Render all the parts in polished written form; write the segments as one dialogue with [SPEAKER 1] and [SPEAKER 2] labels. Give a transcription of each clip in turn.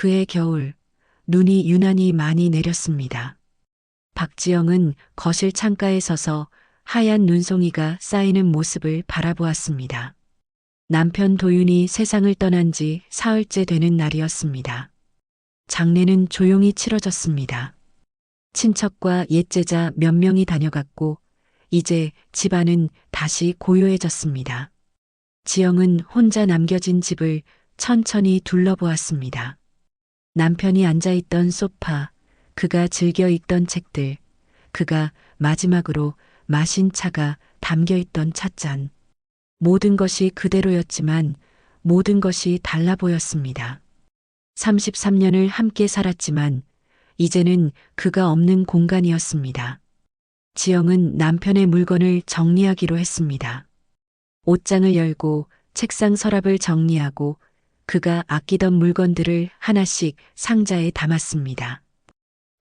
[SPEAKER 1] 그해 겨울, 눈이 유난히 많이 내렸습니다. 박지영은 거실 창가에 서서 하얀 눈송이가 쌓이는 모습을 바라보았습니다. 남편 도윤이 세상을 떠난 지 사흘째 되는 날이었습니다. 장례는 조용히 치러졌습니다. 친척과 옛제자 몇 명이 다녀갔고 이제 집안은 다시 고요해졌습니다. 지영은 혼자 남겨진 집을 천천히 둘러보았습니다. 남편이 앉아있던 소파, 그가 즐겨 읽던 책들, 그가 마지막으로 마신 차가 담겨있던 찻잔. 모든 것이 그대로였지만 모든 것이 달라 보였습니다. 33년을 함께 살았지만 이제는 그가 없는 공간이었습니다. 지영은 남편의 물건을 정리하기로 했습니다. 옷장을 열고 책상 서랍을 정리하고 그가 아끼던 물건들을 하나씩 상자에 담았습니다.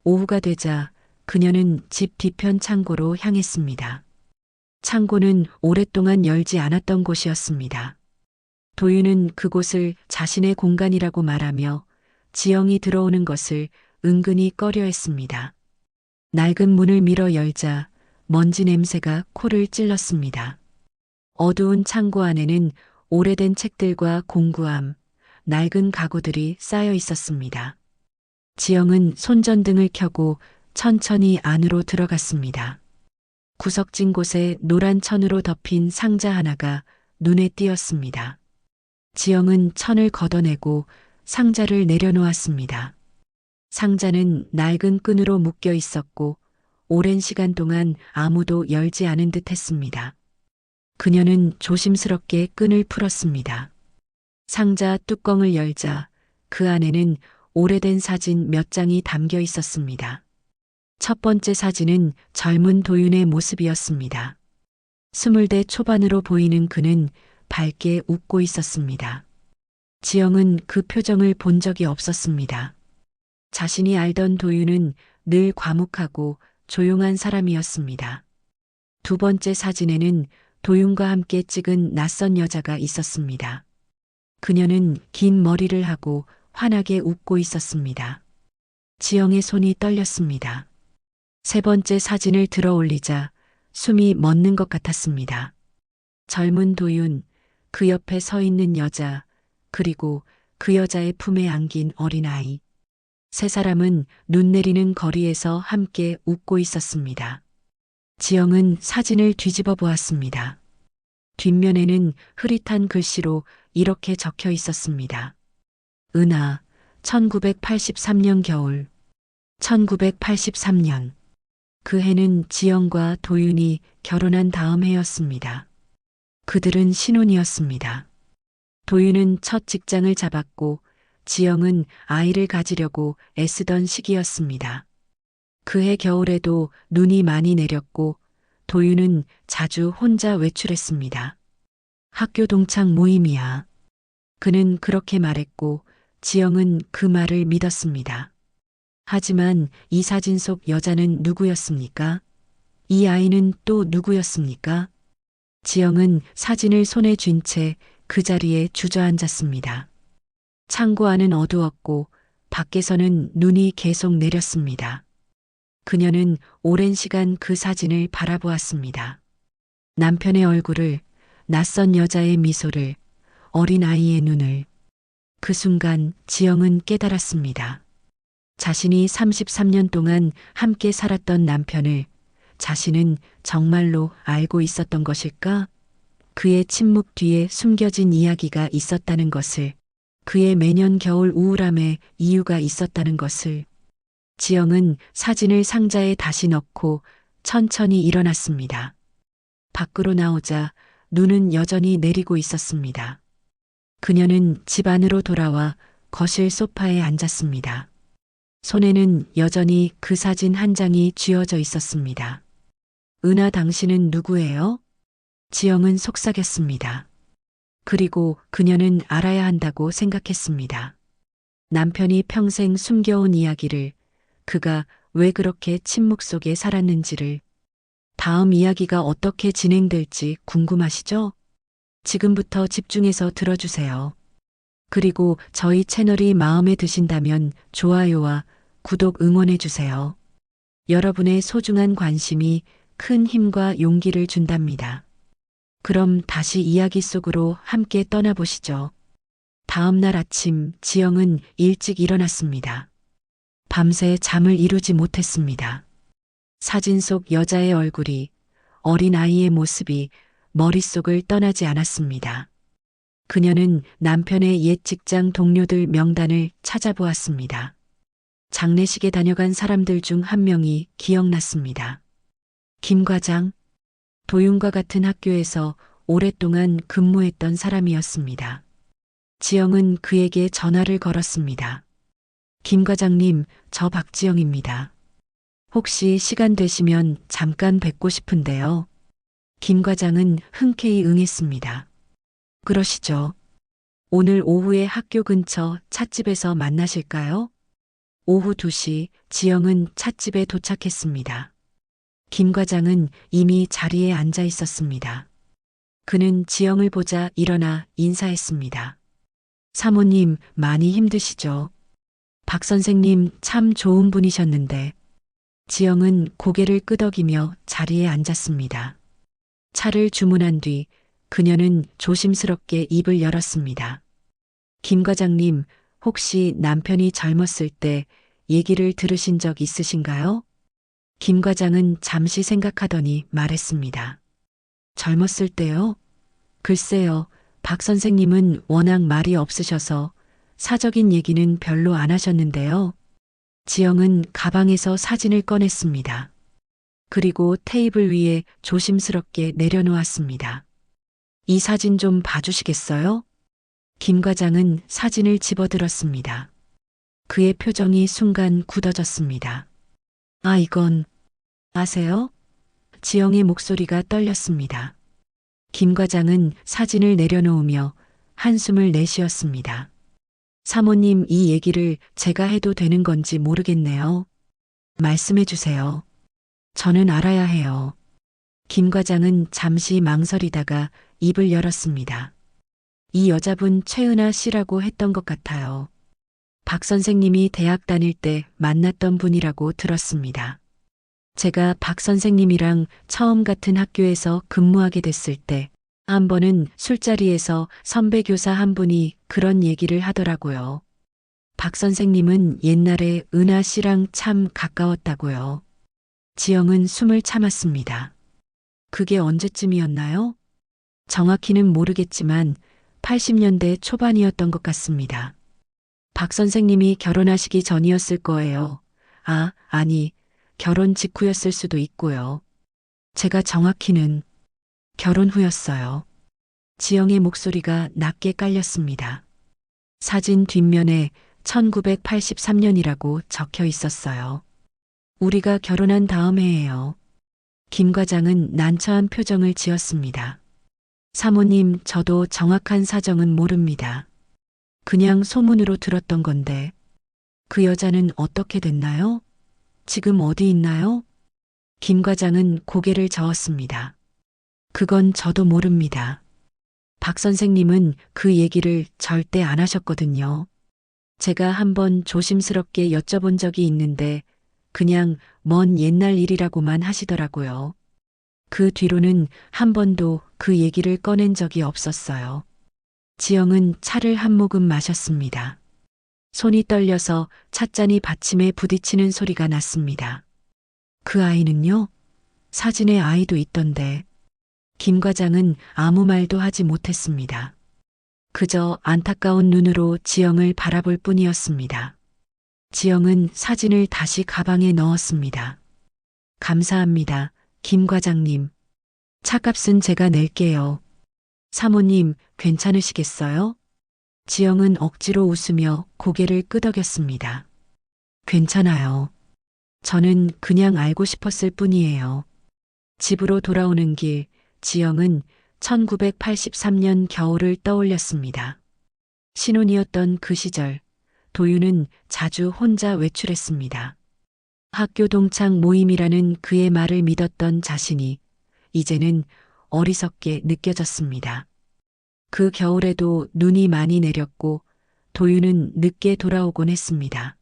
[SPEAKER 1] 오후가 되자 그녀는 집 뒤편 창고로 향했습니다. 창고는 오랫동안 열지 않았던 곳이었습니다. 도윤은 그곳을 자신의 공간이라고 말하며 지영이 들어오는 것을 은근히 꺼려했습니다. 낡은 문을 밀어 열자 먼지 냄새가 코를 찔렀습니다. 어두운 창고 안에는 오래된 책들과 공구함, 낡은 가구들이 쌓여 있었습니다. 지영은 손전등을 켜고 천천히 안으로 들어갔습니다. 구석진 곳에 노란 천으로 덮인 상자 하나가 눈에 띄었습니다. 지영은 천을 걷어내고 상자를 내려놓았습니다. 상자는 낡은 끈으로 묶여 있었고 오랜 시간 동안 아무도 열지 않은 듯 했습니다. 그녀는 조심스럽게 끈을 풀었습니다. 상자 뚜껑을 열자 그 안에는 오래된 사진 몇 장이 담겨 있었습니다. 첫 번째 사진은 젊은 도윤의 모습이었습니다. 20대 초반으로 보이는 그는 밝게 웃고 있었습니다. 지영은 그 표정을 본 적이 없었습니다. 자신이 알던 도윤은 늘 과묵하고 조용한 사람이었습니다. 두 번째 사진에는 도윤과 함께 찍은 낯선 여자가 있었습니다. 그녀는 긴 머리를 하고 환하게 웃고 있었습니다. 지영의 손이 떨렸습니다. 세 번째 사진을 들어 올리자 숨이 멎는 것 같았습니다. 젊은 도윤, 그 옆에 서 있는 여자, 그리고 그 여자의 품에 안긴 어린아이. 세 사람은 눈 내리는 거리에서 함께 웃고 있었습니다. 지영은 사진을 뒤집어 보았습니다. 뒷면에는 흐릿한 글씨로 이렇게 적혀 있었습니다. 은하, 1983년 겨울. 1983년. 그 해는 지영과 도윤이 결혼한 다음 해였습니다. 그들은 신혼이었습니다. 도윤은 첫 직장을 잡았고 지영은 아이를 가지려고 애쓰던 시기였습니다. 그해 겨울에도 눈이 많이 내렸고 도윤은 자주 혼자 외출했습니다. 학교 동창 모임이야. 그는 그렇게 말했고 지영은 그 말을 믿었습니다. 하지만 이 사진 속 여자는 누구였습니까? 이 아이는 또 누구였습니까? 지영은 사진을 손에 쥔 채 그 자리에 주저앉았습니다. 창고 안은 어두웠고 밖에서는 눈이 계속 내렸습니다. 그녀는 오랜 시간 그 사진을 바라보았습니다. 남편의 얼굴을, 낯선 여자의 미소를, 어린아이의 눈을. 그 순간 지영은 깨달았습니다. 자신이 33년 동안 함께 살았던 남편을 자신은 정말로 알고 있었던 것일까? 그의 침묵 뒤에 숨겨진 이야기가 있었다는 것을, 그의 매년 겨울 우울함에 이유가 있었다는 것을. 지영은 사진을 상자에 다시 넣고 천천히 일어났습니다. 밖으로 나오자 눈은 여전히 내리고 있었습니다. 그녀는 집 안으로 돌아와 거실 소파에 앉았습니다. 손에는 여전히 그 사진 한 장이 쥐어져 있었습니다. 은하, 당신은 누구예요? 지영은 속삭였습니다. 그리고 그녀는 알아야 한다고 생각했습니다. 남편이 평생 숨겨온 이야기를, 그가 왜 그렇게 침묵 속에 살았는지를. 다음 이야기가 어떻게 진행될지 궁금하시죠? 지금부터 집중해서 들어주세요. 그리고 저희 채널이 마음에 드신다면 좋아요와 구독 응원해 주세요. 여러분의 소중한 관심이 큰 힘과 용기를 준답니다. 그럼 다시 이야기 속으로 함께 떠나보시죠. 다음 날 아침 지영은 일찍 일어났습니다. 밤새 잠을 이루지 못했습니다. 사진 속 여자의 얼굴이, 어린 아이의 모습이 머릿속을 떠나지 않았습니다. 그녀는 남편의 옛 직장 동료들 명단을 찾아보았습니다. 장례식에 다녀간 사람들 중 한 명이 기억났습니다. 김 과장, 도윤과 같은 학교에서 오랫동안 근무했던 사람이었습니다. 지영은 그에게 전화를 걸었습니다. 김 과장님, 저 박지영입니다. 혹시 시간 되시면 잠깐 뵙고 싶은데요. 김 과장은 흔쾌히 응했습니다. 그러시죠. 오늘 오후에 학교 근처 찻집에서 만나실까요? 오후 2시 지영은 찻집에 도착했습니다. 김 과장은 이미 자리에 앉아 있었습니다. 그는 지영을 보자 일어나 인사했습니다. 사모님, 많이 힘드시죠? 박 선생님 참 좋은 분이셨는데. 지영은 고개를 끄덕이며 자리에 앉았습니다. 차를 주문한 뒤 그녀는 조심스럽게 입을 열었습니다. 김 과장님, 혹시 남편이 젊었을 때 얘기를 들으신 적 있으신가요? 김 과장은 잠시 생각하더니 말했습니다. 젊었을 때요? 글쎄요, 박 선생님은 워낙 말이 없으셔서 사적인 얘기는 별로 안 하셨는데요. 지영은 가방에서 사진을 꺼냈습니다. 그리고 테이블 위에 조심스럽게 내려놓았습니다. 이 사진 좀 봐주시겠어요? 김 과장은 사진을 집어들었습니다. 그의 표정이 순간 굳어졌습니다. 아, 이건 아세요? 지영의 목소리가 떨렸습니다. 김 과장은 사진을 내려놓으며 한숨을 내쉬었습니다. 사모님, 이 얘기를 제가 해도 되는 건지 모르겠네요. 말씀해 주세요. 저는 알아야 해요. 김 과장은 잠시 망설이다가 입을 열었습니다. 이 여자분 최은아 씨라고 했던 것 같아요. 박 선생님이 대학 다닐 때 만났던 분이라고 들었습니다. 제가 박 선생님이랑 처음 같은 학교에서 근무하게 됐을 때 한 번은 술자리에서 선배 교사 한 분이 그런 얘기를 하더라고요. 박 선생님은 옛날에 은하 씨랑 참 가까웠다고요. 지영은 숨을 참았습니다. 그게 언제쯤이었나요? 정확히는 모르겠지만 80년대 초반이었던 것 같습니다. 박 선생님이 결혼하시기 전이었을 거예요. 아니, 결혼 직후였을 수도 있고요. 제가 정확히는 결혼 후였어요. 지영의 목소리가 낮게 깔렸습니다. 사진 뒷면에 1983년이라고 적혀 있었어요. 우리가 결혼한 다음 해예요. 김 과장은 난처한 표정을 지었습니다. 사모님, 저도 정확한 사정은 모릅니다. 그냥 소문으로 들었던 건데. 그 여자는 어떻게 됐나요? 지금 어디 있나요? 김 과장은 고개를 저었습니다. 그건 저도 모릅니다. 박 선생님은 그 얘기를 절대 안 하셨거든요. 제가 한번 조심스럽게 여쭤본 적이 있는데 그냥 먼 옛날 일이라고만 하시더라고요. 그 뒤로는 한 번도 그 얘기를 꺼낸 적이 없었어요. 지영은 차를 한 모금 마셨습니다. 손이 떨려서 찻잔이 받침에 부딪히는 소리가 났습니다. 그 아이는요? 사진에 아이도 있던데. 김 과장은 아무 말도 하지 못했습니다. 그저 안타까운 눈으로 지영을 바라볼 뿐이었습니다. 지영은 사진을 다시 가방에 넣었습니다. 감사합니다, 김 과장님. 차값은 제가 낼게요. 사모님, 괜찮으시겠어요? 지영은 억지로 웃으며 고개를 끄덕였습니다. 괜찮아요. 저는 그냥 알고 싶었을 뿐이에요. 집으로 돌아오는 길, 지영은 1983년 겨울을 떠올렸습니다. 신혼이었던 그 시절, 도윤은 자주 혼자 외출했습니다. 학교 동창 모임이라는 그의 말을 믿었던 자신이 이제는 어리석게 느껴졌습니다. 그 겨울에도 눈이 많이 내렸고 도윤은 늦게 돌아오곤 했습니다.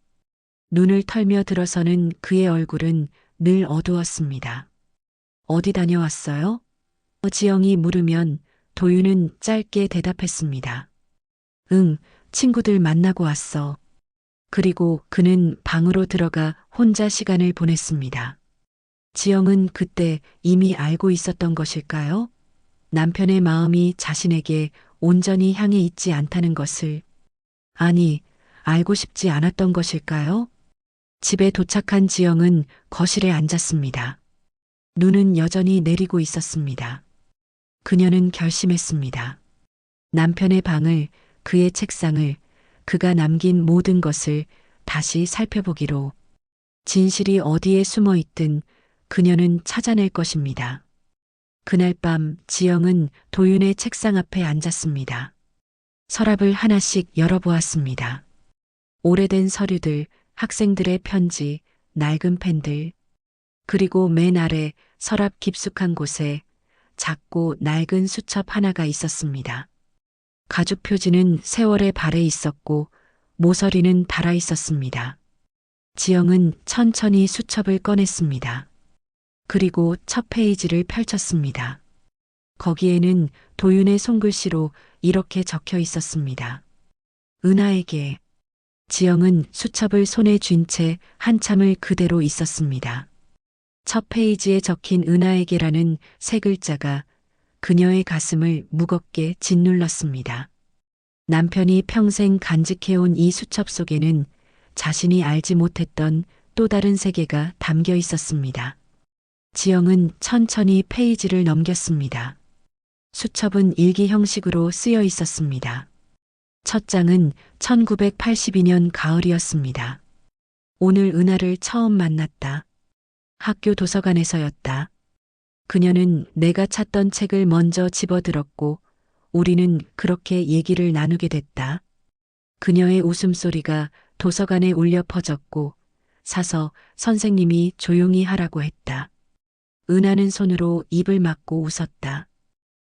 [SPEAKER 1] 눈을 털며 들어서는 그의 얼굴은 늘 어두웠습니다. 어디 다녀왔어요? 지영이 물으면 도윤은 짧게 대답했습니다. 응, 친구들 만나고 왔어. 그리고 그는 방으로 들어가 혼자 시간을 보냈습니다. 지영은 그때 이미 알고 있었던 것일까요? 남편의 마음이 자신에게 온전히 향해 있지 않다는 것을. 아니, 알고 싶지 않았던 것일까요? 집에 도착한 지영은 거실에 앉았습니다. 눈은 여전히 내리고 있었습니다. 그녀는 결심했습니다. 남편의 방을, 그의 책상을, 그가 남긴 모든 것을 다시 살펴보기로. 진실이 어디에 숨어 있든 그녀는 찾아낼 것입니다. 그날 밤 지영은 도윤의 책상 앞에 앉았습니다. 서랍을 하나씩 열어보았습니다. 오래된 서류들, 학생들의 편지, 낡은 펜들, 그리고 맨 아래 서랍 깊숙한 곳에 작고 낡은 수첩 하나가 있었습니다. 가죽 표지는 세월의 발에 있었고 모서리는 달아 있었습니다. 지영은 천천히 수첩을 꺼냈습니다. 그리고 첫 페이지를 펼쳤습니다. 거기에는 도윤의 손글씨로 이렇게 적혀 있었습니다. 은하에게. 지영은 수첩을 손에 쥔 채 한참을 그대로 있었습니다. 첫 페이지에 적힌 은하에게라는 세 글자가 그녀의 가슴을 무겁게 짓눌렀습니다. 남편이 평생 간직해온 이 수첩 속에는 자신이 알지 못했던 또 다른 세계가 담겨 있었습니다. 지영은 천천히 페이지를 넘겼습니다. 수첩은 일기 형식으로 쓰여 있었습니다. 첫 장은 1982년 가을이었습니다. 오늘 은하를 처음 만났다. 학교 도서관에서였다. 그녀는 내가 찾던 책을 먼저 집어들었고 우리는 그렇게 얘기를 나누게 됐다. 그녀의 웃음소리가 도서관에 울려 퍼졌고 사서 선생님이 조용히 하라고 했다. 은하는 손으로 입을 막고 웃었다.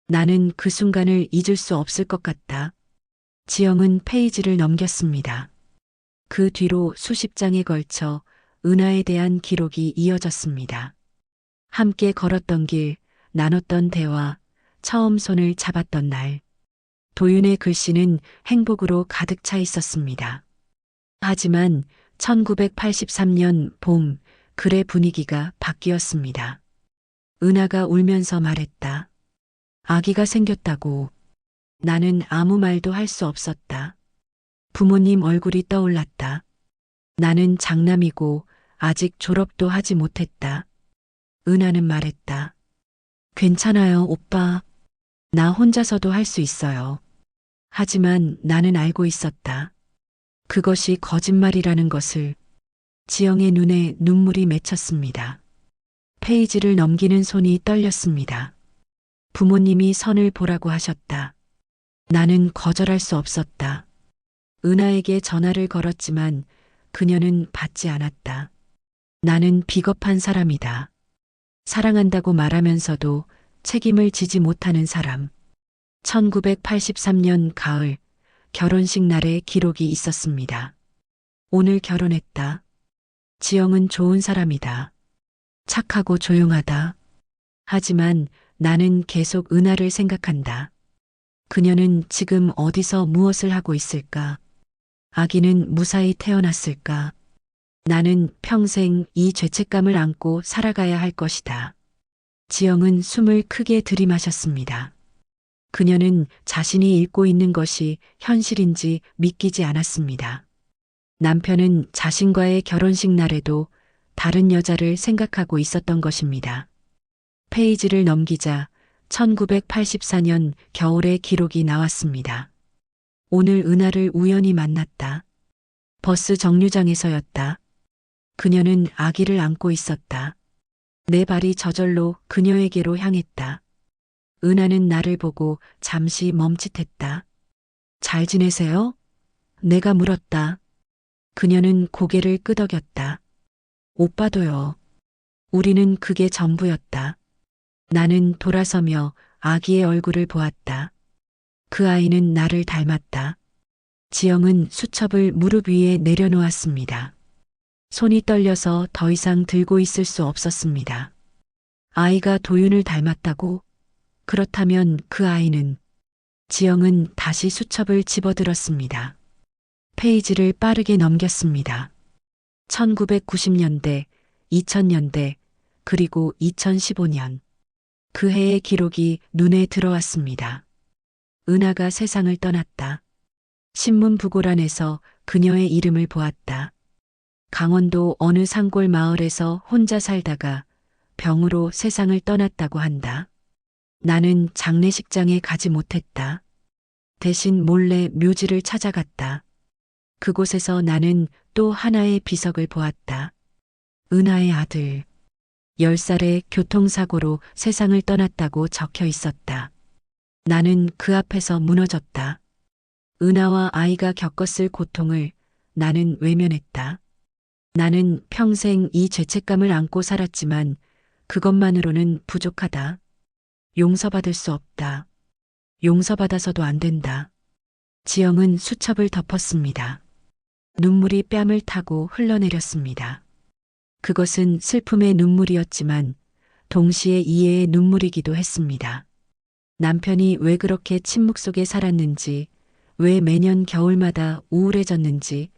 [SPEAKER 1] 나는 그 순간을 잊을 수 없을 것 같다. 지영은 페이지를 넘겼습니다. 그 뒤로 수십 장에 걸쳐 은하에 대한 기록이 이어졌습니다. 함께 걸었던 길, 나눴던 대화, 처음 손을 잡았던 날. 도윤의 글씨는 행복으로 가득 차 있었습니다. 하지만 1983년 봄, 글의 분위기가 바뀌었습니다. 은하가 울면서 말했다. 아기가 생겼다고. 나는 아무 말도 할 수 없었다. 부모님 얼굴이 떠올랐다. 나는 장남이고 아직 졸업도 하지 못했다. 은하는 말했다. 괜찮아요, 오빠. 나 혼자서도 할 수 있어요. 하지만 나는 알고 있었다. 그것이 거짓말이라는 것을. 지영의 눈에 눈물이 맺혔습니다. 페이지를 넘기는 손이 떨렸습니다. 부모님이 선을 보라고 하셨다. 나는 거절할 수 없었다. 은하에게 전화를 걸었지만 그녀는 받지 않았다. 나는 비겁한 사람이다. 사랑한다고 말하면서도 책임을 지지 못하는 사람. 1983년 가을, 결혼식 날에 기록이 있었습니다. 오늘 결혼했다. 지영은 좋은 사람이다. 착하고 조용하다. 하지만 나는 계속 은하를 생각한다. 그녀는 지금 어디서 무엇을 하고 있을까? 아기는 무사히 태어났을까? 나는 평생 이 죄책감을 안고 살아가야 할 것이다. 지영은 숨을 크게 들이마셨습니다. 그녀는 자신이 읽고 있는 것이 현실인지 믿기지 않았습니다. 남편은 자신과의 결혼식 날에도 다른 여자를 생각하고 있었던 것입니다. 페이지를 넘기자 1984년 겨울의 기록이 나왔습니다. 오늘 은하를 우연히 만났다. 버스 정류장에서였다. 그녀는 아기를 안고 있었다. 내 발이 저절로 그녀에게로 향했다. 은하는 나를 보고 잠시 멈칫했다. 잘 지내세요? 내가 물었다. 그녀는 고개를 끄덕였다. 오빠도요. 우리는 그게 전부였다. 나는 돌아서며 아기의 얼굴을 보았다. 그 아이는 나를 닮았다. 지영은 수첩을 무릎 위에 내려놓았습니다. 손이 떨려서 더 이상 들고 있을 수 없었습니다. 아이가 도윤을 닮았다고? 그렇다면 그 아이는? 지영은 다시 수첩을 집어들었습니다. 페이지를 빠르게 넘겼습니다. 1990년대, 2000년대, 그리고 2015년. 그 해의 기록이 눈에 들어왔습니다. 은하가 세상을 떠났다. 신문 부고란에서 그녀의 이름을 보았다. 강원도 어느 산골 마을에서 혼자 살다가 병으로 세상을 떠났다고 한다. 나는 장례식장에 가지 못했다. 대신 몰래 묘지를 찾아갔다. 그곳에서 나는 또 하나의 비석을 보았다. 은하의 아들. 10살에 교통사고로 세상을 떠났다고 적혀 있었다. 나는 그 앞에서 무너졌다. 은하와 아이가 겪었을 고통을 나는 외면했다. 나는 평생 이 죄책감을 안고 살았지만 그것만으로는 부족하다. 용서받을 수 없다. 용서받아서도 안 된다. 지영은 수첩을 덮었습니다. 눈물이 뺨을 타고 흘러내렸습니다. 그것은 슬픔의 눈물이었지만 동시에 이해의 눈물이기도 했습니다. 남편이 왜 그렇게 침묵 속에 살았는지, 왜 매년 겨울마다 우울해졌는지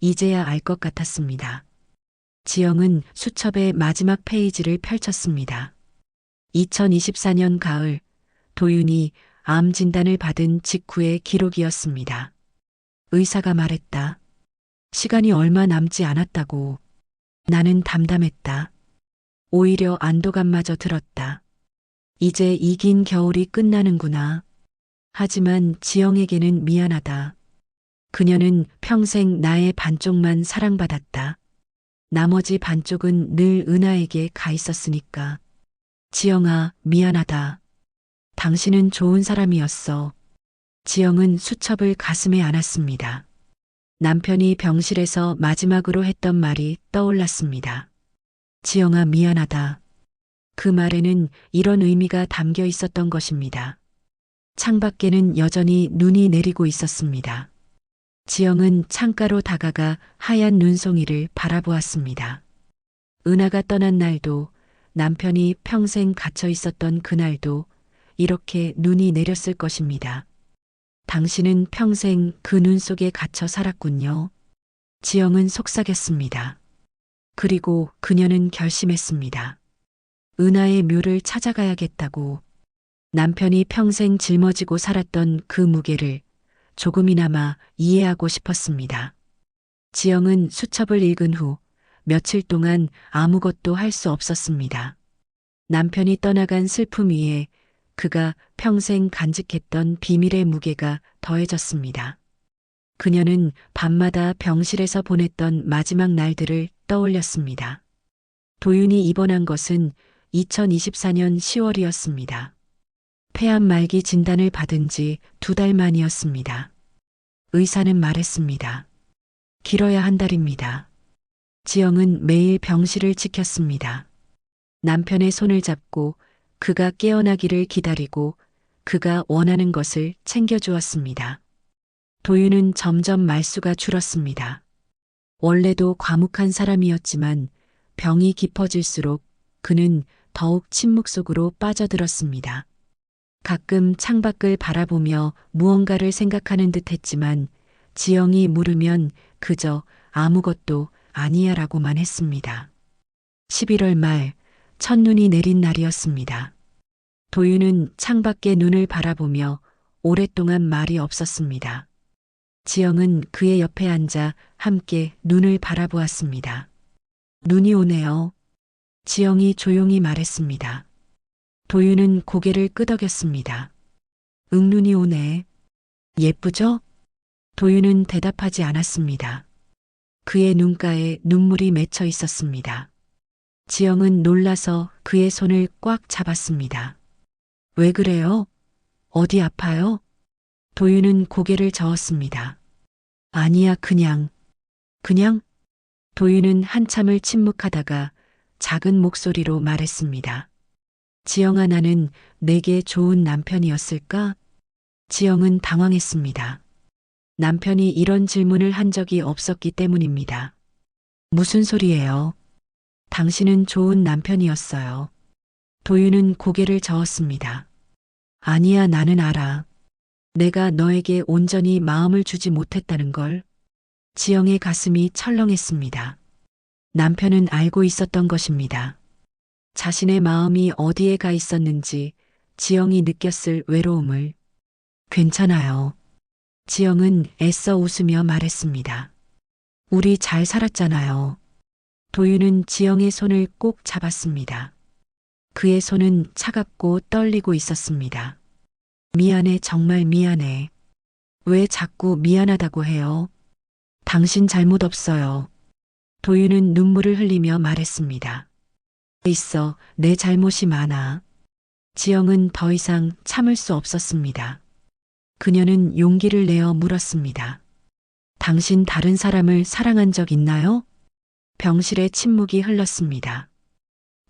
[SPEAKER 1] 이제야 알 것 같았습니다. 지영은 수첩의 마지막 페이지를 펼쳤습니다. 2024년 가을, 도윤이 암 진단을 받은 직후의 기록이었습니다. 의사가 말했다. 시간이 얼마 남지 않았다고. 나는 담담했다. 오히려 안도감마저 들었다. 이제 이 긴 겨울이 끝나는구나. 하지만 지영에게는 미안하다. 그녀는 평생 나의 반쪽만 사랑받았다. 나머지 반쪽은 늘 은하에게 가 있었으니까. 지영아, 미안하다. 당신은 좋은 사람이었어. 지영은 수첩을 가슴에 안았습니다. 남편이 병실에서 마지막으로 했던 말이 떠올랐습니다. 지영아, 미안하다. 그 말에는 이런 의미가 담겨 있었던 것입니다. 창밖에는 여전히 눈이 내리고 있었습니다. 지영은 창가로 다가가 하얀 눈송이를 바라보았습니다. 은하가 떠난 날도, 남편이 평생 갇혀 있었던 그날도 이렇게 눈이 내렸을 것입니다. 당신은 평생 그 눈 속에 갇혀 살았군요. 지영은 속삭였습니다. 그리고 그녀는 결심했습니다. 은하의 묘를 찾아가야겠다고. 남편이 평생 짊어지고 살았던 그 무게를 조금이나마 이해하고 싶었습니다. 지영은 수첩을 읽은 후 며칠 동안 아무것도 할 수 없었습니다. 남편이 떠나간 슬픔 위에 그가 평생 간직했던 비밀의 무게가 더해졌습니다. 그녀는 밤마다 병실에서 보냈던 마지막 날들을 떠올렸습니다. 도윤이 입원한 것은 2024년 10월이었습니다. 폐암 말기 진단을 받은 지 2달 만이었습니다. 의사는 말했습니다. 길어야 한 달입니다. 지영은 매일 병실을 지켰습니다. 남편의 손을 잡고 그가 깨어나기를 기다리고 그가 원하는 것을 챙겨주었습니다. 도윤은 점점 말수가 줄었습니다. 원래도 과묵한 사람이었지만 병이 깊어질수록 그는 더욱 침묵 속으로 빠져들었습니다. 가끔 창밖을 바라보며 무언가를 생각하는 듯 했지만 지영이 물으면 그저 아무것도 아니야라고만 했습니다. 11월 말, 첫눈이 내린 날이었습니다. 도윤은 창밖에 눈을 바라보며 오랫동안 말이 없었습니다. 지영은 그의 옆에 앉아 함께 눈을 바라보았습니다. 눈이 오네요. 지영이 조용히 말했습니다. 도윤은 고개를 끄덕였습니다. 눈이 오네. 예쁘죠? 도윤은 대답하지 않았습니다. 그의 눈가에 눈물이 맺혀 있었습니다. 지영은 놀라서 그의 손을 꽉 잡았습니다. 왜 그래요? 어디 아파요? 도윤은 고개를 저었습니다. 아니야, 그냥. 그냥? 도윤은 한참을 침묵하다가 작은 목소리로 말했습니다. 지영아, 나는 내게 좋은 남편이었을까? 지영은 당황했습니다. 남편이 이런 질문을 한 적이 없었기 때문입니다. 무슨 소리예요? 당신은 좋은 남편이었어요. 도윤은 고개를 저었습니다. 아니야, 나는 알아. 내가 너에게 온전히 마음을 주지 못했다는 걸. 지영의 가슴이 철렁했습니다. 남편은 알고 있었던 것입니다. 자신의 마음이 어디에 가 있었는지 지영이 느꼈을 외로움을. 괜찮아요. 지영은 애써 웃으며 말했습니다. 우리 잘 살았잖아요. 도윤은 지영의 손을 꼭 잡았습니다. 그의 손은 차갑고 떨리고 있었습니다. 미안해, 정말 미안해. 왜 자꾸 미안하다고 해요? 당신 잘못 없어요. 도윤은 눈물을 흘리며 말했습니다. 있어, 내 잘못이 많아. 지영은 더 이상 참을 수 없었습니다. 그녀는 용기를 내어 물었습니다. 당신 다른 사람을 사랑한 적 있나요? 병실의 침묵이 흘렀습니다.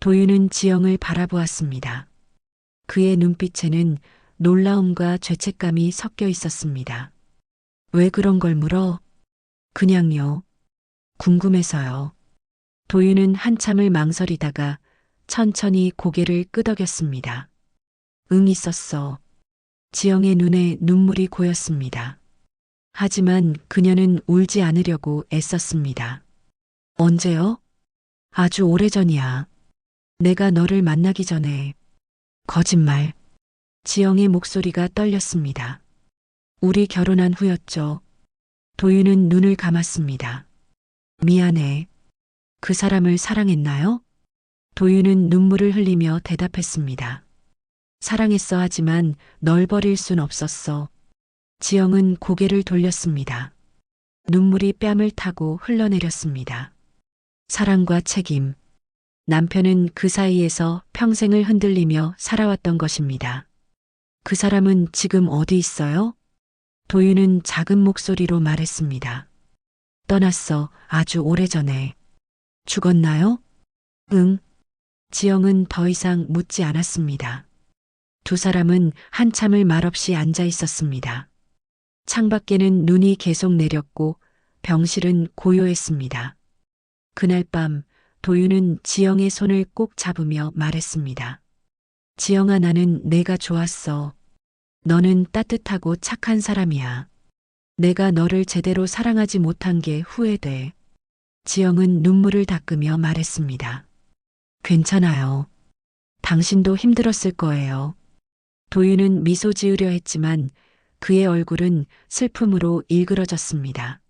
[SPEAKER 1] 도윤은 지영을 바라보았습니다. 그의 눈빛에는 놀라움과 죄책감이 섞여 있었습니다. 왜 그런 걸 물어? 그냥요. 궁금해서요. 도윤은 한참을 망설이다가 천천히 고개를 끄덕였습니다. 응, 있었어. 지영의 눈에 눈물이 고였습니다. 하지만 그녀는 울지 않으려고 애썼습니다. 언제요? 아주 오래전이야. 내가 너를 만나기 전에. 거짓말. 지영의 목소리가 떨렸습니다. 우리 결혼한 후였죠. 도윤은 눈을 감았습니다. 미안해. 그 사람을 사랑했나요? 도윤은 눈물을 흘리며 대답했습니다. 사랑했어, 하지만 널 버릴 순 없었어. 지영은 고개를 돌렸습니다. 눈물이 뺨을 타고 흘러내렸습니다. 사랑과 책임. 남편은 그 사이에서 평생을 흔들리며 살아왔던 것입니다. 그 사람은 지금 어디 있어요? 도윤은 작은 목소리로 말했습니다. 떠났어, 아주 오래전에. 죽었나요? 응. 지영은 더 이상 묻지 않았습니다. 두 사람은 한참을 말없이 앉아 있었습니다. 창밖에는 눈이 계속 내렸고 병실은 고요했습니다. 그날 밤 도윤은 지영의 손을 꼭 잡으며 말했습니다. 지영아, 나는 내가 좋았어. 너는 따뜻하고 착한 사람이야. 내가 너를 제대로 사랑하지 못한 게 후회돼. 지영은 눈물을 닦으며 말했습니다. 괜찮아요. 당신도 힘들었을 거예요. 도윤은 미소 지으려 했지만 그의 얼굴은 슬픔으로 일그러졌습니다.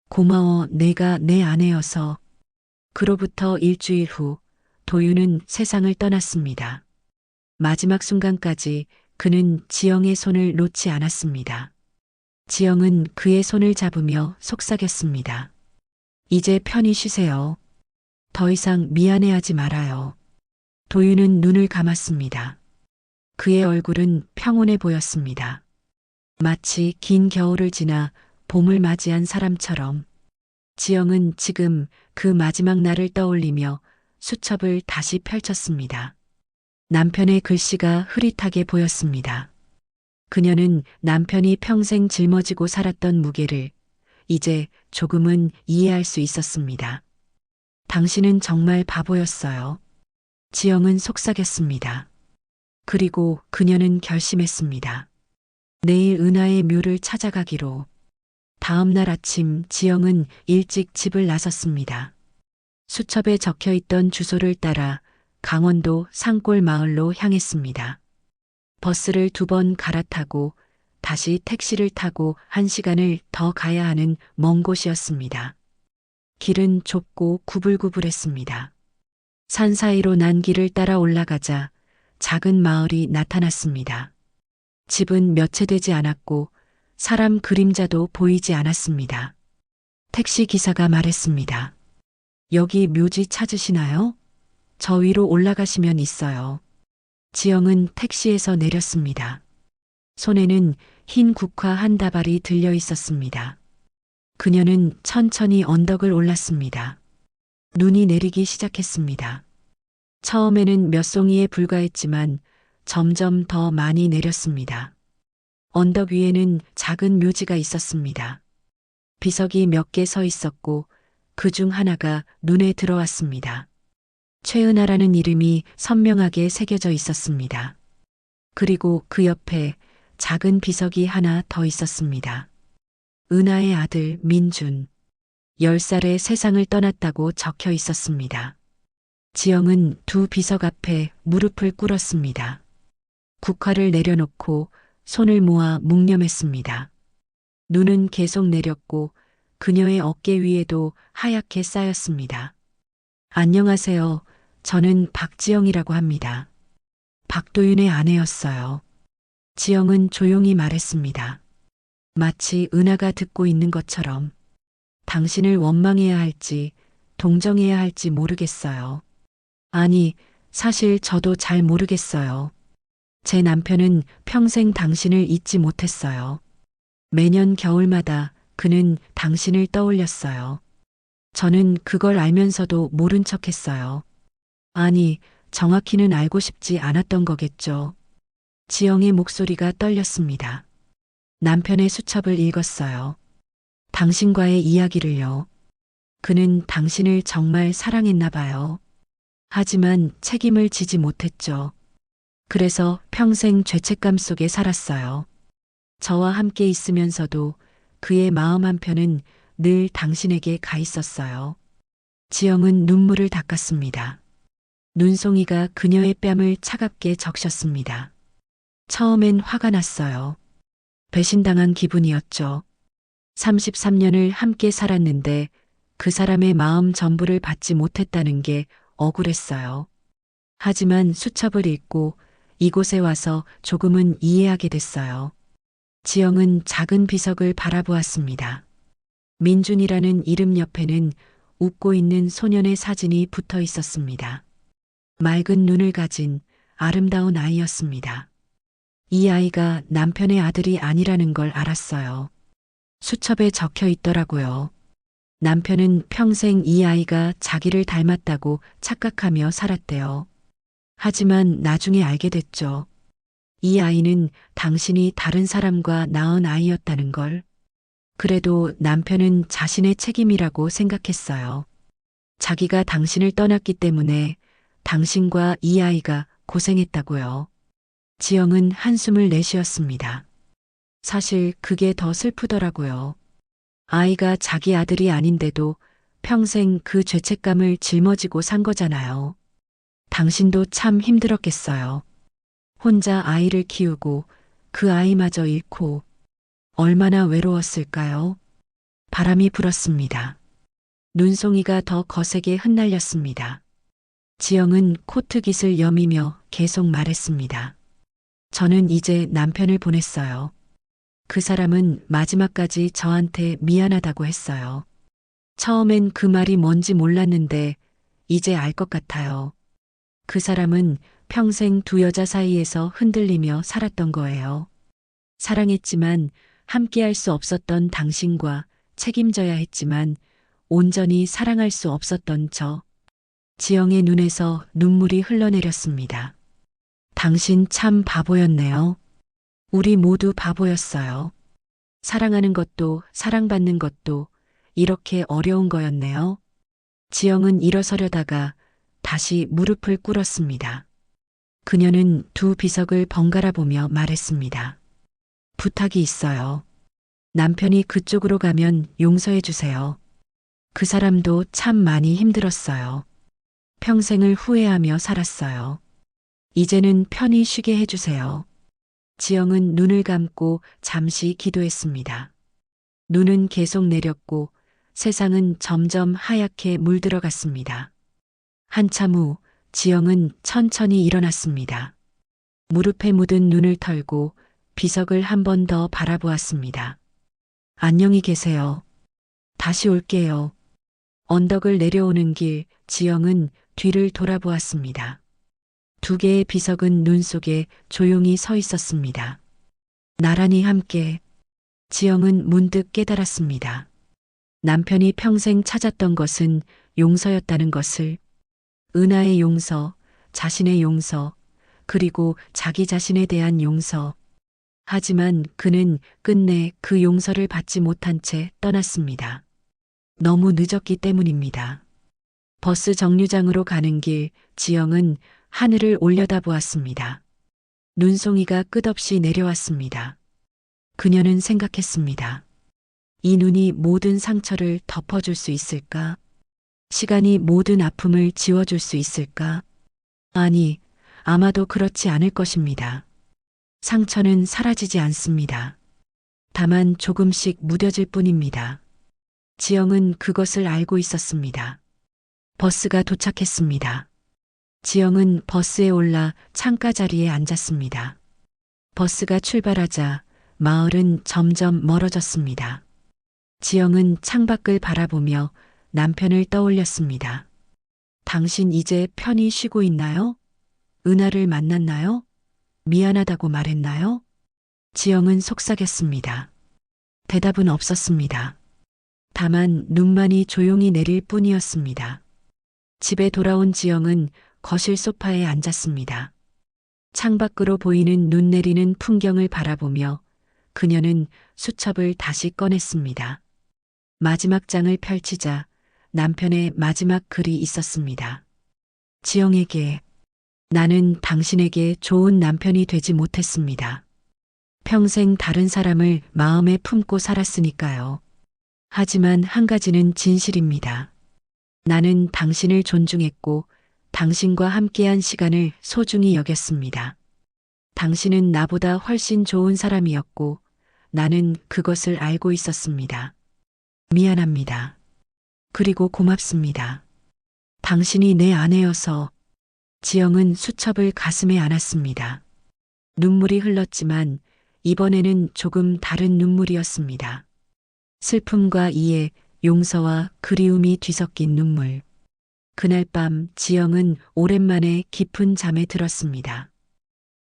[SPEAKER 1] 고마워, 내가 내 아내여서. 그로부터 일주일 후 도윤은 세상을 떠났습니다. 마지막 순간까지 그는 지영의 손을 놓지 않았습니다. 지영은 그의 손을 잡으며 속삭였습니다. 이제 편히 쉬세요. 더 이상 미안해하지 말아요. 도윤은 눈을 감았습니다. 그의 얼굴은 평온해 보였습니다. 마치 긴 겨울을 지나 봄을 맞이한 사람처럼. 지영은 지금 그 마지막 날을 떠올리며 수첩을 다시 펼쳤습니다. 남편의 글씨가 흐릿하게 보였습니다. 그녀는 남편이 평생 짊어지고 살았던 무게를 이제 조금은 이해할 수 있었습니다. 당신은 정말 바보였어요. 지영은 속삭였습니다. 그리고 그녀는 결심했습니다. 내일 은하의 묘를 찾아가기로. 다음 날 아침 지영은 일찍 집을 나섰습니다. 수첩에 적혀 있던 주소를 따라 강원도 산골 마을로 향했습니다. 버스를 2번 갈아타고 다시 택시를 타고 1시간을 더 가야 하는 먼 곳이었습니다. 길은 좁고 구불구불했습니다. 산 사이로 난 길을 따라 올라가자 작은 마을이 나타났습니다. 집은 몇 채 되지 않았고 사람 그림자도 보이지 않았습니다. 택시 기사가 말했습니다. 여기 묘지 찾으시나요? 저 위로 올라가시면 있어요. 지영은 택시에서 내렸습니다. 손에는 흰 국화 한 다발이 들려 있었습니다. 그녀는 천천히 언덕을 올랐습니다. 눈이 내리기 시작했습니다. 처음에는 몇 송이에 불과했지만 점점 더 많이 내렸습니다. 언덕 위에는 작은 묘지가 있었습니다. 비석이 몇 개 서 있었고 그 중 하나가 눈에 들어왔습니다. 최은하라는 이름이 선명하게 새겨져 있었습니다. 그리고 그 옆에 작은 비석이 하나 더 있었습니다. 은하의 아들 민준. 10살에 세상을 떠났다고 적혀 있었습니다. 지영은 두 비석 앞에 무릎을 꿇었습니다. 국화를 내려놓고 손을 모아 묵념했습니다. 눈은 계속 내렸고 그녀의 어깨 위에도 하얗게 쌓였습니다. 안녕하세요. 저는 박지영이라고 합니다. 박도윤의 아내였어요. 지영은 조용히 말했습니다. 마치 은하가 듣고 있는 것처럼 당신을 원망해야 할지 동정해야 할지 모르겠어요. 아니, 사실 저도 잘 모르겠어요. 제 남편은 평생 당신을 잊지 못했어요. 매년 겨울마다 그는 당신을 떠올렸어요. 저는 그걸 알면서도 모른 척 했어요. 아니, 정확히는 알고 싶지 않았던 거겠죠. 지영의 목소리가 떨렸습니다. 남편의 수첩을 읽었어요. 당신과의 이야기를요. 그는 당신을 정말 사랑했나 봐요. 하지만 책임을 지지 못했죠. 그래서 평생 죄책감 속에 살았어요. 저와 함께 있으면서도 그의 마음 한편은 늘 당신에게 가 있었어요. 지영은 눈물을 닦았습니다. 눈송이가 그녀의 뺨을 차갑게 적셨습니다. 처음엔 화가 났어요. 배신당한 기분이었죠. 33년을 함께 살았는데 그 사람의 마음 전부를 받지 못했다는 게 억울했어요. 하지만 수첩을 읽고 이곳에 와서 조금은 이해하게 됐어요. 지영은 작은 비석을 바라보았습니다. 민준이라는 이름 옆에는 웃고 있는 소년의 사진이 붙어 있었습니다. 맑은 눈을 가진 아름다운 아이였습니다. 이 아이가 남편의 아들이 아니라는 걸 알았어요. 수첩에 적혀 있더라고요. 남편은 평생 이 아이가 자기를 닮았다고 착각하며 살았대요. 하지만 나중에 알게 됐죠. 이 아이는 당신이 다른 사람과 낳은 아이였다는 걸. 그래도 남편은 자신의 책임이라고 생각했어요. 자기가 당신을 떠났기 때문에 당신과 이 아이가 고생했다고요. 지영은 한숨을 내쉬었습니다. 사실 그게 더 슬프더라고요. 아이가 자기 아들이 아닌데도 평생 그 죄책감을 짊어지고 산 거잖아요. 당신도 참 힘들었겠어요. 혼자 아이를 키우고 그 아이마저 잃고 얼마나 외로웠을까요? 바람이 불었습니다. 눈송이가 더 거세게 흩날렸습니다. 지영은 코트깃을 여미며 계속 말했습니다. 저는 이제 남편을 보냈어요. 그 사람은 마지막까지 저한테 미안하다고 했어요. 처음엔 그 말이 뭔지 몰랐는데 이제 알 것 같아요. 그 사람은 평생 두 여자 사이에서 흔들리며 살았던 거예요. 사랑했지만 함께할 수 없었던 당신과 책임져야 했지만 온전히 사랑할 수 없었던 저. 지영의 눈에서 눈물이 흘러내렸습니다. 당신 참 바보였네요. 우리 모두 바보였어요. 사랑하는 것도 사랑받는 것도 이렇게 어려운 거였네요. 지영은 일어서려다가 다시 무릎을 꿇었습니다. 그녀는 두 비석을 번갈아 보며 말했습니다. 부탁이 있어요. 남편이 그쪽으로 가면 용서해 주세요. 그 사람도 참 많이 힘들었어요. 평생을 후회하며 살았어요. 이제는 편히 쉬게 해주세요. 지영은 눈을 감고 잠시 기도했습니다. 눈은 계속 내렸고 세상은 점점 하얗게 물들어갔습니다. 한참 후 지영은 천천히 일어났습니다. 무릎에 묻은 눈을 털고 비석을 한 번 더 바라보았습니다. 안녕히 계세요. 다시 올게요. 언덕을 내려오는 길 지영은 뒤를 돌아보았습니다. 두 개의 비석은 눈 속에 조용히 서 있었습니다. 나란히 함께. 지영은 문득 깨달았습니다. 남편이 평생 찾았던 것은 용서였다는 것을. 은하의 용서, 자신의 용서, 그리고 자기 자신에 대한 용서. 하지만 그는 끝내 그 용서를 받지 못한 채 떠났습니다. 너무 늦었기 때문입니다. 버스 정류장으로 가는 길, 지영은 하늘을 올려다보았습니다. 눈송이가 끝없이 내려왔습니다. 그녀는 생각했습니다. 이 눈이 모든 상처를 덮어줄 수 있을까? 시간이 모든 아픔을 지워줄 수 있을까? 아니, 아마도 그렇지 않을 것입니다. 상처는 사라지지 않습니다. 다만 조금씩 무뎌질 뿐입니다. 지영은 그것을 알고 있었습니다. 버스가 도착했습니다. 지영은 버스에 올라 창가 자리에 앉았습니다. 버스가 출발하자 마을은 점점 멀어졌습니다. 지영은 창밖을 바라보며 남편을 떠올렸습니다. 당신 이제 편히 쉬고 있나요? 은하를 만났나요? 미안하다고 말했나요? 지영은 속삭였습니다. 대답은 없었습니다. 다만 눈만이 조용히 내릴 뿐이었습니다. 집에 돌아온 지영은 거실 소파에 앉았습니다. 창밖으로 보이는 눈 내리는 풍경을 바라보며 그녀는 수첩을 다시 꺼냈습니다. 마지막 장을 펼치자 남편의 마지막 글이 있었습니다. 지영에게, 나는 당신에게 좋은 남편이 되지 못했습니다. 평생 다른 사람을 마음에 품고 살았으니까요. 하지만 한 가지는 진실입니다. 나는 당신을 존중했고 당신과 함께한 시간을 소중히 여겼습니다. 당신은 나보다 훨씬 좋은 사람이었고 나는 그것을 알고 있었습니다. 미안합니다. 그리고 고맙습니다. 당신이 내 아내여서. 지영은 수첩을 가슴에 안았습니다. 눈물이 흘렀지만 이번에는 조금 다른 눈물이었습니다. 슬픔과 이해, 용서와 그리움이 뒤섞인 눈물. 그날 밤 지영은 오랜만에 깊은 잠에 들었습니다.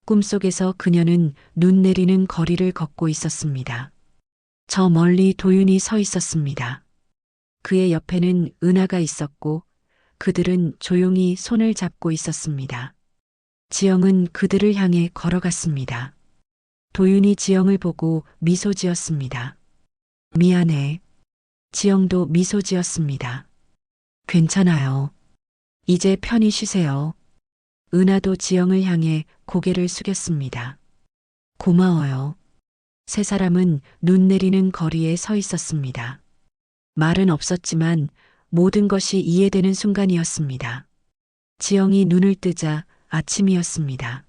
[SPEAKER 1] 꿈속에서 그녀는 눈 내리는 거리를 걷고 있었습니다. 저 멀리 도윤이 서 있었습니다. 그의 옆에는 은하가 있었고 그들은 조용히 손을 잡고 있었습니다. 지영은 그들을 향해 걸어갔습니다. 도윤이 지영을 보고 미소 지었습니다. 미안해. 지영도 미소 지었습니다. 괜찮아요. 이제 편히 쉬세요. 은하도 지영을 향해 고개를 숙였습니다. 고마워요. 세 사람은 눈 내리는 거리에 서 있었습니다. 말은 없었지만 모든 것이 이해되는 순간이었습니다. 지영이 눈을 뜨자 아침이었습니다.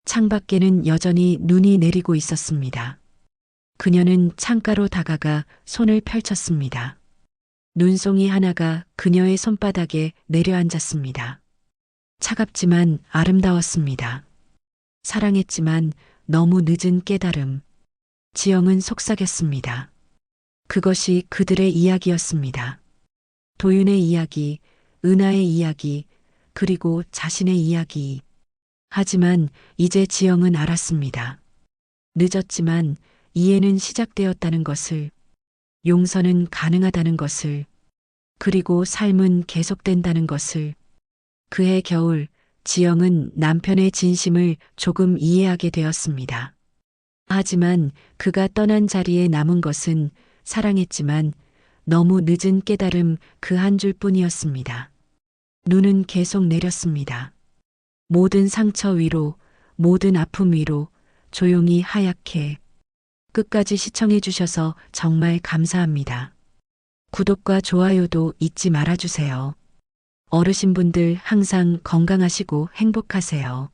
[SPEAKER 1] 창밖에는 여전히 눈이 내리고 있었습니다. 그녀는 창가로 다가가 손을 펼쳤습니다. 눈송이 하나가 그녀의 손바닥에 내려앉았습니다. 차갑지만 아름다웠습니다. 사랑했지만 너무 늦은 깨달음. 지영은 속삭였습니다. 그것이 그들의 이야기였습니다. 도윤의 이야기, 은하의 이야기, 그리고 자신의 이야기. 하지만 이제 지영은 알았습니다. 늦었지만 이해는 시작되었다는 것을, 용서는 가능하다는 것을, 그리고 삶은 계속된다는 것을. 그해 겨울, 지영은 남편의 진심을 조금 이해하게 되었습니다. 하지만 그가 떠난 자리에 남은 것은 사랑했지만 너무 늦은 깨달음 그 한 줄뿐이었습니다. 눈은 계속 내렸습니다. 모든 상처 위로, 모든 아픔 위로 조용히 하얗게. 끝까지 시청해 주셔서 정말 감사합니다. 구독과 좋아요도 잊지 말아주세요. 어르신분들 항상 건강하시고 행복하세요.